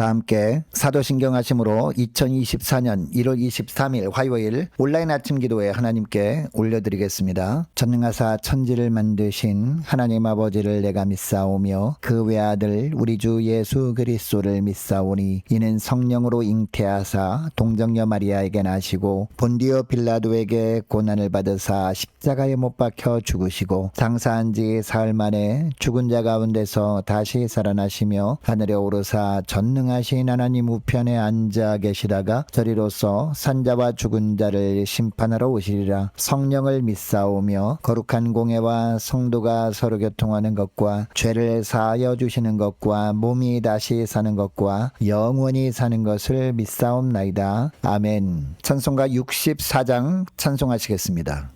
다 함께 사도신경 하심으로 2024년 1월 23일 화요일 온라인 아침 기도에 하나님께 올려드리겠습니다. 전능하사 천지를 만드신 하나님 아버지를 내가 믿사오며 그 외아들 우리 주 예수 그리스도를 믿사오니 이는 성령으로 잉태하사 동정녀 마리아에게 나시고 본디오 빌라도에게 고난을 받으사 십자가에 못 박혀 죽으시고 장사한 지 사흘 만에 죽은 자 가운데서 다시 살아나시며 하늘에 오르사 전능하신 하나님 우편에 앉아 계시다가 저리로서 산자와 죽은 자를 심판하러 오시리라. 성령을 믿사오며 거룩한 공예와 성도가 서로 교통하는 것과 죄를 사하여 주시는 것과 몸이 다시 사는 것과 영원히 사는 것을 믿사옵나이다. 아멘. 찬송가 64장 찬송하시겠습니다.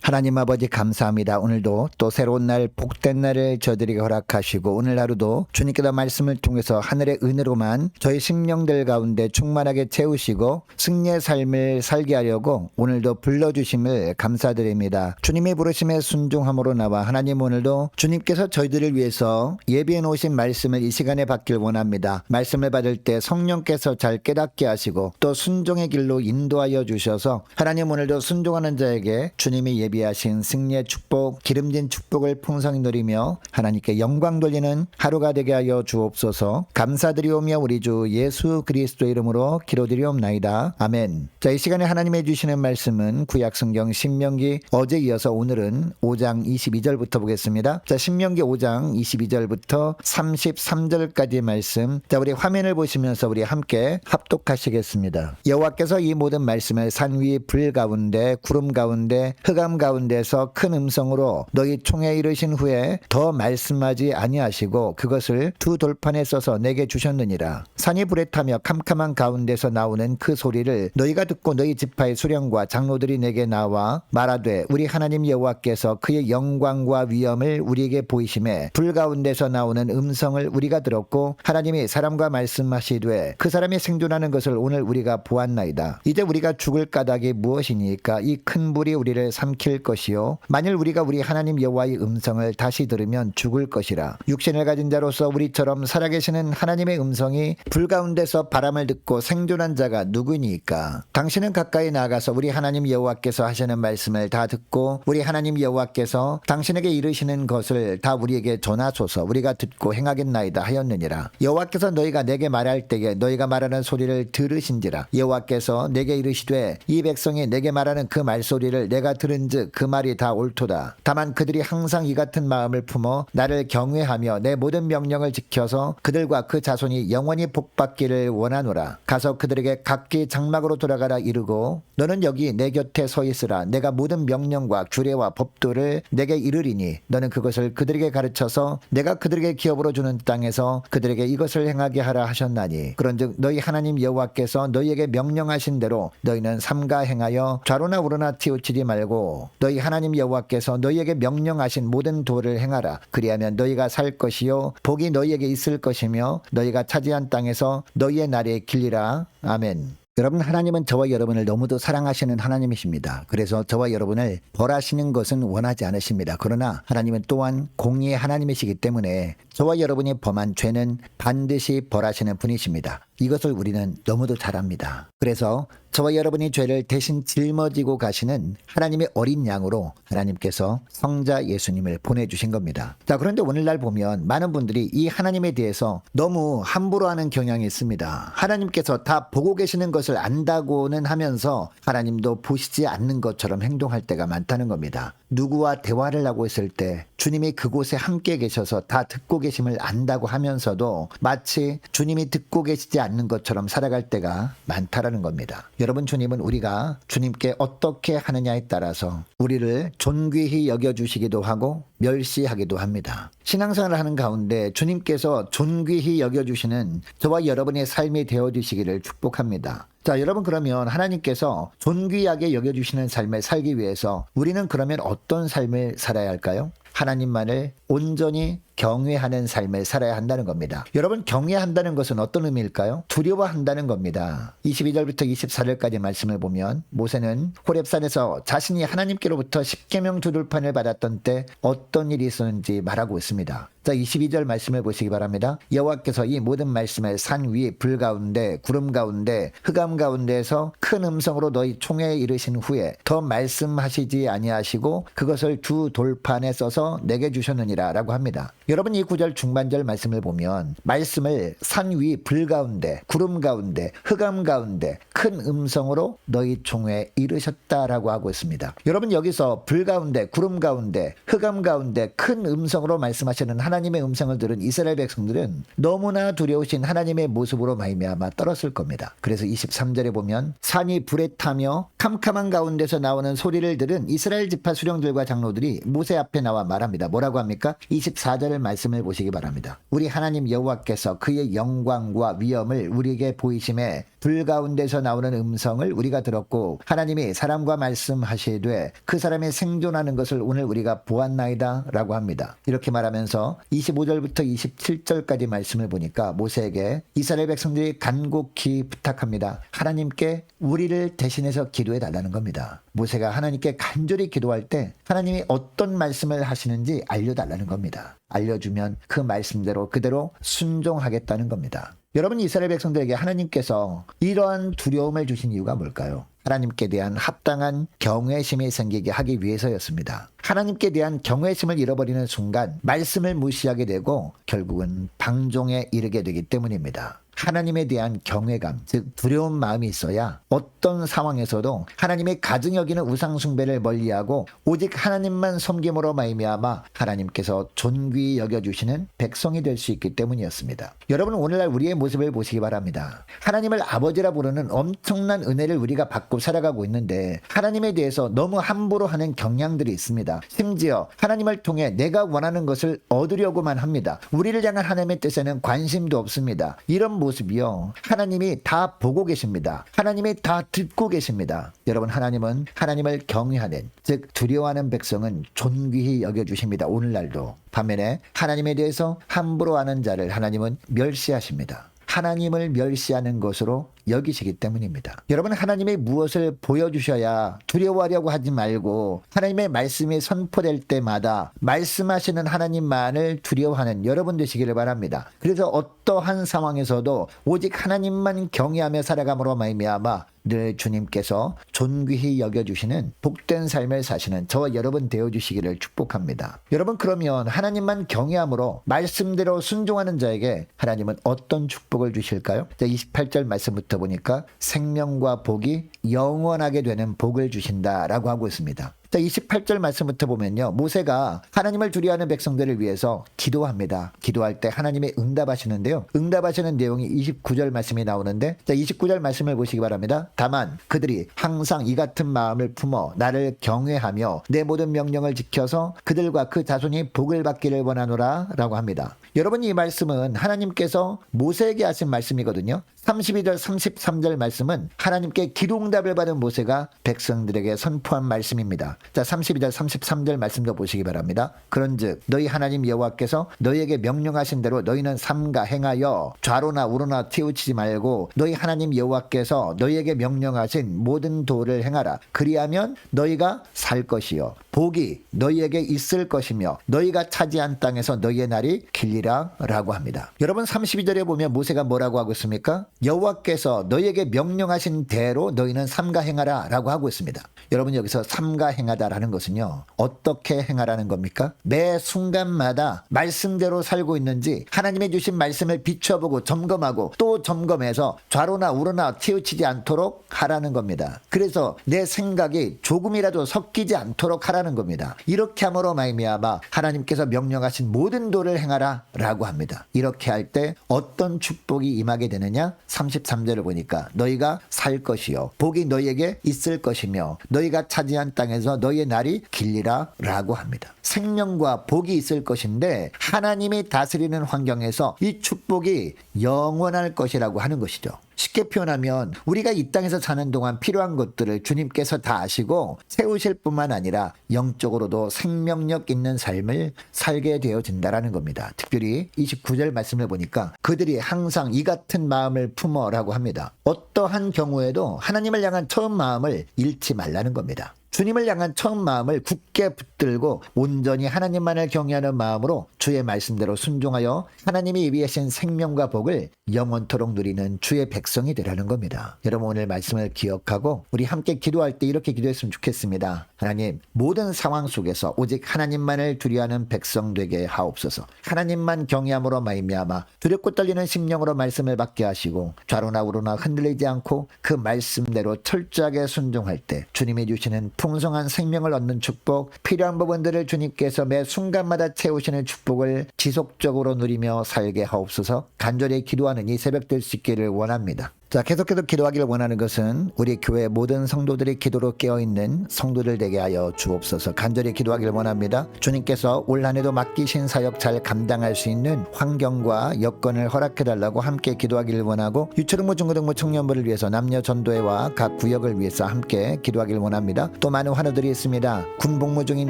하나님 아버지 감사합니다. 오늘도 또 새로운 날 복된 날을 저들에게 허락하시고 오늘 하루도 주님께서 말씀을 통해서 하늘의 은혜로만 저희 심령들 가운데 충만하게 채우시고 승리의 삶을 살게 하려고 오늘도 불러주심을 감사드립니다. 주님의 부르심에 순종함으로 나와 하나님 오늘도 주님께서 저희들을 위해서 예비해 놓으신 말씀을 이 시간에 받길 원합니다. 말씀을 받을 때 성령께서 잘 깨닫게 하시고 또 순종의 길로 인도하여 주셔서 하나님 오늘도 순종하는 자에게 주님이 예비하신 승리의 축복, 기름진 축복을 풍성히 누리며 하나님께 영광 돌리는 하루가 되게 하여 주옵소서. 감사드리오며 우리 주 예수 그리스도 이름으로 기도드리옵나이다. 아멘. 자, 이 시간에 하나님의 주시는 말씀은 구약성경 신명기, 어제 이어서 오늘은 5장 22절부터 보겠습니다. 자, 신명기 5장 22절부터 33절까지의 말씀. 자, 우리 화면을 보시면서 우리 함께 합독하시겠습니다. 여호와께서 이 모든 말씀을 산 위 불 가운데 구름 가운데 흑암 가운데 가운데서 큰 음성으로 너희 총에 이르신 후에 더 말씀하지 아니하시고 그것을 두 돌판에 써서 내게 주셨느니라. 산이 불에 타며 캄캄한 가운데서 나오는 그 소리를 너희가 듣고 너희 지파의 수령과 장로들이 내게 나와 말하되 우리 하나님 여호와께서 그의 영광과 위엄을 우리에게 보이심에 불 가운데서 나오는 음성을 우리가 들었고 하나님이 사람과 말씀하시되 그 사람이 생존하는 것을 오늘 우리가 보았나이다. 이제 우리가 죽을 까닭이 무엇이니까? 이 큰 불이 우리를 삼킬 것이요 만일 우리가 우리 하나님 여호와의 음성을 다시 들으면 죽을 것이라. 육신을 가진 자로서 우리처럼 살아계시는 하나님의 음성이 불 가운데서 바람을 듣고 생존한 자가 누구니까? 당신은 가까이 나아가서 우리 하나님 여호와께서 하시는 말씀을 다 듣고 우리 하나님 여호와께서 당신에게 이르시는 것을 다 우리에게 전하소서. 우리가 듣고 행하겠나이다 하였느니라. 여호와께서 너희가 내게 말할 때에 너희가 말하는 소리를 들으신지라. 여호와께서 내게 이르시되 이 백성이 내게 말하는 그 말소리를 내가 들은즉 그 말이 다 옳도다. 다만 그들이 항상 이 같은 마음을 품어 나를 경외하며 내 모든 명령을 지켜서 그들과 그 자손이 영원히 복받기를 원하노라. 가서 그들에게 각기 장막으로 돌아가라 이르고 너는 여기 내 곁에 서 있으라. 내가 모든 명령과 규례와 법도를 내게 이르리니 너는 그것을 그들에게 가르쳐서 내가 그들에게 기업으로 주는 땅에서 그들에게 이것을 행하게 하라 하셨나니 그런즉 너희 하나님 여호와께서 너희에게 명령하신 대로 너희는 삼가 행하여 좌로나 우로나 치우치지 말고 너희 하나님 여호와께서 너희에게 명령하신 모든 도를 행하라. 그리하면 너희가 살 것이요 복이 너희에게 있을 것이며 너희가 차지한 땅에서 너희의 날이 길리라. 아멘. 여러분, 하나님은 저와 여러분을 너무도 사랑하시는 하나님이십니다. 그래서 저와 여러분을 벌하시는 것은 원하지 않으십니다. 그러나 하나님은 또한 공의의 하나님이시기 때문에 저와 여러분이 범한 죄는 반드시 벌하시는 분이십니다. 이것을 우리는 너무도 잘 압니다. 그래서 저와 여러분이 죄를 대신 짊어지고 가시는 하나님의 어린 양으로 하나님께서 성자 예수님을 보내주신 겁니다. 자, 그런데 오늘날 보면 많은 분들이 이 하나님에 대해서 너무 함부로 하는 경향이 있습니다. 하나님께서 다 보고 계시는 것을 안다고는 하면서 하나님도 보시지 않는 것처럼 행동할 때가 많다는 겁니다. 누구와 대화를 하고 있을 때 주님이 그곳에 함께 계셔서 다 듣고 계심을 안다고 하면서도 마치 주님이 듣고 계시지 않는 것처럼 살아갈 때가 많다라는 겁니다. 여러분, 주님은 우리가 주님께 어떻게 하느냐에 따라서 우리를 존귀히 여겨주시기도 하고 멸시하기도 합니다. 신앙생활을 하는 가운데 주님께서 존귀히 여겨주시는 저와 여러분의 삶이 되어주시기를 축복합니다. 자, 여러분, 그러면 하나님께서 존귀하게 여겨주시는 삶을 살기 위해서 우리는 그러면 어떤 삶을 살아야 할까요? 하나님만을 온전히 경외하는 삶을 살아야 한다는 겁니다. 여러분, 경외한다는 것은 어떤 의미일까요? 두려워한다는 겁니다. 22절부터 24절까지 말씀을 보면 모세는 호렙산에서 자신이 하나님께로부터 십계명 두 돌판을 받았던 때 어떤 일이 있었는지 말하고 있습니다. 자, 22절 말씀을 보시기 바랍니다. 여호와께서 이 모든 말씀을 산 위 불 가운데 구름 가운데 흑암 가운데에서 큰 음성으로 너희 총회에 이르신 후에 더 말씀하시지 아니하시고 그것을 두 돌판에 써서 내게 주셨느니라 라고 합니다. 여러분, 이 9절 중반절 말씀을 보면 말씀을 산 위 불 가운데 구름 가운데 흑암 가운데 큰 음성으로 너희 총회에 이르셨다라고 하고 있습니다. 여러분, 여기서 불 가운데 구름 가운데 흑암 가운데 큰 음성으로 말씀하시는 하나님의 음성을 들은 이스라엘 백성들은 너무나 두려우신 하나님의 모습으로 말미암아 떨었을 겁니다. 그래서 23절에 보면 산이 불에 타며 캄캄한 가운데서 나오는 소리를 들은 이스라엘 지파 수령들과 장로들이 모세 앞에 나와 말합니다. 뭐라고 합니까? 24절의 말씀을 보시기 바랍니다. 우리 하나님 여호와께서 그의 영광과 위엄을 우리에게 보이심에 불 가운데서 나오는 음성을 우리가 들었고 하나님이 사람과 말씀하시되 그 사람이 생존하는 것을 오늘 우리가 보았나이다 라고 합니다. 이렇게 말하면서 25절부터 27절까지 말씀을 보니까 모세에게 이스라엘 백성들이 간곡히 부탁합니다. 하나님께 우리를 대신해서 기도해 달라는 겁니다. 모세가 하나님께 간절히 기도할 때 하나님이 어떤 말씀을 하시는지 알려달라는 겁니다. 알려주면 그 말씀대로 그대로 순종하겠다는 겁니다. 여러분, 이스라엘 백성들에게 하나님께서 이러한 두려움을 주신 이유가 뭘까요? 하나님께 대한 합당한 경외심이 생기게 하기 위해서였습니다. 하나님께 대한 경외심을 잃어버리는 순간 말씀을 무시하게 되고 결국은 방종에 이르게 되기 때문입니다. 하나님에 대한 경외감, 즉 두려운 마음이 있어야 어떤 상황에서도 하나님의 가증 여기는 우상 숭배를 멀리하고 오직 하나님만 섬김으로 말미암아 하나님께서 존귀히 여겨주시는 백성이 될 수 있기 때문이었습니다. 여러분, 오늘날 우리의 모습을 보시기 바랍니다. 하나님을 아버지라 부르는 엄청난 은혜를 우리가 받고 살아가고 있는데 하나님에 대해서 너무 함부로 하는 경향들이 있습니다. 심지어 하나님을 통해 내가 원하는 것을 얻으려고만 합니다. 우리를 향한 하나님의 뜻에는 관심도 없습니다. 이런 모습이요, 하나님이 다 보고 계십니다. 하나님이 다 듣고 계십니다. 여러분, 하나님은 하나님을 경외하는, 즉 두려워하는 백성은 존귀히 여겨주십니다. 오늘날도. 반면에 하나님에 대해서 함부로 하는 자를 하나님은 멸시하십니다. 하나님을 멸시하는 것으로 여기시기 때문입니다. 여러분, 하나님이 무엇을 보여주셔야 두려워하려고 하지 말고 하나님의 말씀이 선포될 때마다 말씀하시는 하나님만을 두려워하는 여러분 되시기를 바랍니다. 그래서 어떠한 상황에서도 오직 하나님만 경외하며 살아감으로 말미암아 늘 주님께서 존귀히 여겨주시는 복된 삶을 사시는 저와 여러분 되어주시기를 축복합니다. 여러분, 그러면 하나님만 경외함으로 말씀대로 순종하는 자에게 하나님은 어떤 축복을 주실까요? 28절 말씀부터 보니까 생명과 복이 영원하게 되는 복을 주신다라고 하고 있습니다. 28절 말씀부터 보면요, 모세가 하나님을 두려워하는 백성들을 위해서 기도합니다. 기도할 때 하나님이 응답하시는데요, 응답하시는 내용이 29절 말씀이 나오는데, 29절 말씀을 보시기 바랍니다. 다만 그들이 항상 이 같은 마음을 품어 나를 경외하며 내 모든 명령을 지켜서 그들과 그 자손이 복을 받기를 원하노라 라고 합니다. 여러분, 이 말씀은 하나님께서 모세에게 하신 말씀이거든요. 32절 33절 말씀은 하나님께 기도 응답을 받은 모세가 백성들에게 선포한 말씀입니다. 32절 33절 말씀도 보시기 바랍니다. 그런즉 너희 하나님 여호와께서 너희에게 명령하신 대로 너희는 삼가 행하여 좌로나 우로나 치우치지 말고 너희 하나님 여호와께서 너희에게 명령하신 모든 도를 행하라. 그리하면 너희가 살 것이요 복이 너희에게 있을 것이며 너희가 차지한 땅에서 너희의 날이 길리라 라고 합니다. 여러분, 32절에 보면 모세가 뭐라고 하고 있습니까? 여호와께서 너희에게 명령하신 대로 너희는 삼가 행하라 라고 하고 있습니다. 여러분, 여기서 삼가 행하다라는 것은요, 어떻게 행하라는 겁니까? 매 순간마다 말씀대로 살고 있는지 하나님의 주신 말씀을 비춰보고 점검하고 또 점검해서 좌로나 우로나 치우치지 않도록 하라는 겁니다. 그래서 내 생각이 조금이라도 섞이지 않도록 하라는 겁니다. 이렇게 함으로 말미암아 하나님께서 명령하신 모든 도를 행하라 라고 합니다. 이렇게 할 때 어떤 축복이 임하게 되느냐? 33절을 보니까 너희가 살 것이요 복이 너희에게 있을 것이며 너희가 차지한 땅에서 너희의 날이 길리라 라고 합니다. 생명과 복이 있을 것인데 하나님이 다스리는 환경에서 이 축복이 영원할 것이라고 하는 것이죠. 쉽게 표현하면 우리가 이 땅에서 사는 동안 필요한 것들을 주님께서 다 아시고 채우실 뿐만 아니라 영적으로도 생명력 있는 삶을 살게 되어진다라는 겁니다. 특별히 29절 말씀을 보니까 그들이 항상 이 같은 마음을 품어라고 합니다. 어떠한 경우에도 하나님을 향한 처음 마음을 잃지 말라는 겁니다. 주님을 향한 처음 마음을 굳게 붙들고 온전히 하나님만을 경외하는 마음으로 주의 말씀대로 순종하여 하나님이 예비하신 생명과 복을 영원토록 누리는 주의 백성이 되라는 겁니다. 여러분, 오늘 말씀을 기억하고 우리 함께 기도할 때 이렇게 기도했으면 좋겠습니다. 하나님, 모든 상황 속에서 오직 하나님만을 두려워하는 백성 되게 하옵소서. 하나님만 경외함으로 말미암아 두렵고 떨리는 심령으로 말씀을 받게 하시고 좌로나 우로나 흔들리지 않고 그 말씀대로 철저하게 순종할 때 주님이 주시는 풍성한 생명을 얻는 축복, 필요한 부분들을 주님께서 매 순간마다 채우시는 축복을 지속적으로 누리며 살게 하옵소서. 간절히 기도하는 이 새벽 될 수 있기를 원합니다. 자, 계속해서 기도하기를 원하는 것은 우리 교회 모든 성도들이 기도로 깨어있는 성도들 되게 하여 주옵소서. 간절히 기도하기를 원합니다. 주님께서 올 한 해도 맡기신 사역 잘 감당할 수 있는 환경과 여건을 허락해달라고 함께 기도하기를 원하고, 유초등부 중고등부 청년부를 위해서 남녀 전도회와 각 구역을 위해서 함께 기도하기를 원합니다. 또 많은 환우들이 있습니다. 군 복무 중인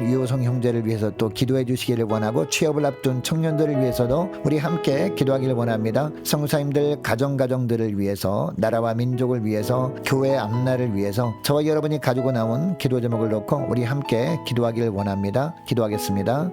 유호성 형제를 위해서 또 기도해 주시기를 원하고, 취업을 앞둔 청년들을 위해서도 우리 함께 기도하기를 원합니다. 성사님들 가정들을 위해서, 나라와 민족을 위해서, 교회 앞날을 위해서 저와 여러분이 가지고 나온 기도 제목을 놓고 우리 함께 기도하기를 원합니다. 기도하겠습니다.